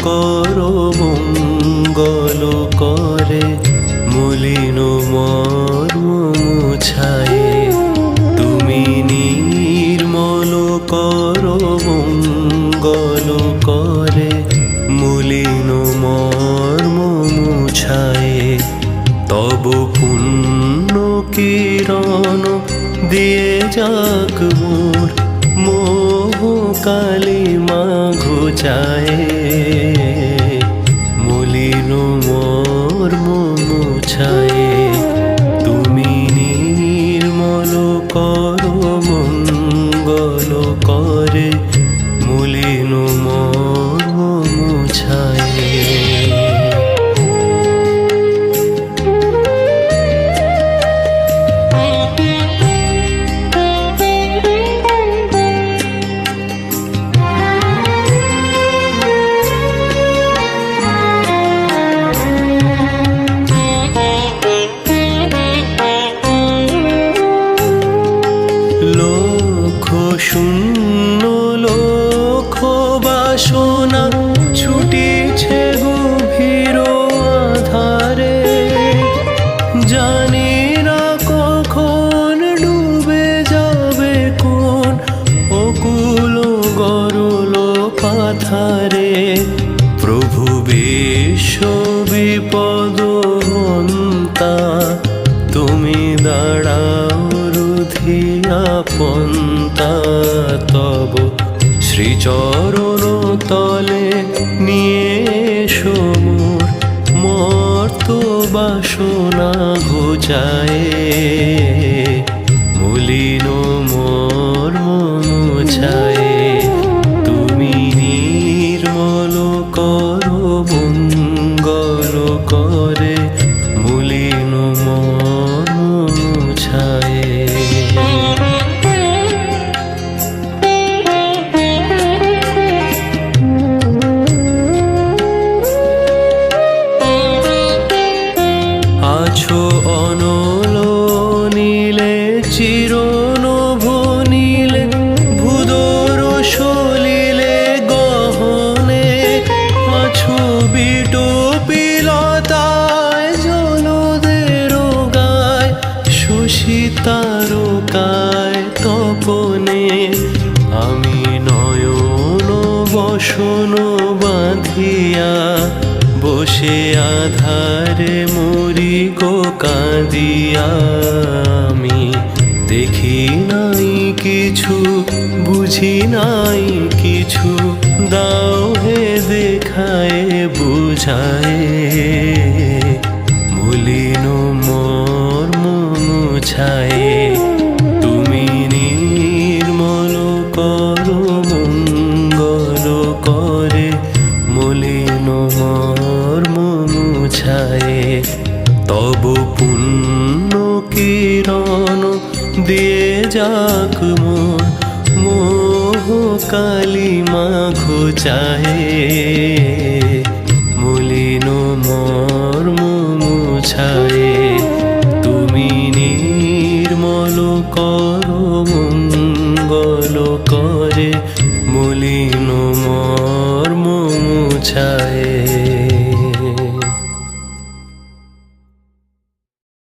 কর মঙ্গল করে মলিন মর্ম মুছায়ে। তুমি নির্মল কর মঙ্গল করে মলিন মর্ম মুছায়ে। তব পুণ্য কিরণ দিয়ে যাক মোর মোহ কালিমা ঘুচায়ে। মলিন মর্ম মুছায়ে। তুমি নির্মল কর মঙ্গল করে মলিন মর্ম মুছায়ে। শূন্য লক্ষ বাসনা ছুটিছে গভীর আধারে। জানি না কখন ডুবে যাবে কোন অকুল গরল পাথারে। প্রভু বিশ্ব বিপদ হন্তা তুমি দাঁড়াও রুধিয়া পন্তা। তব শ্রীচরণ তলে নিয়ে এসো মোর মর্ত বাসনা ঘুচায়ে। মলিন মর্ম মুছায়ে। তুমি নির্মল কর মঙ্গল করে মলিন মর্ম মুছায়ে। আছো অনল নীলে চিরনভ নীলে ভূদর সলিলে গহনে। আছো বিটপিলতায় জলদের গায় শশী তারকায় তপনে। আমি নয়ন বসন বাঁধিয়া বসে আধারে মরি গো কাঁদিয়া। আমি দেখি নাই কিছু বুঝি নাই কিছু দাও হে দেখায় বুঝায়ে। মলিন মর্ম মুছায়ে। তুমি নির্মল কর মঙ্গল করে মলিন মর্ম মুছায়ে। তব পুণ্য কিরণ দিয়ে যাক মোর মোহ কালিমা ঘুচায়ে। মলিন মর্ম মুছায়ে। তুমি নির্মল কর মঙ্গল করে মলিন মর্ম মুছায়ে।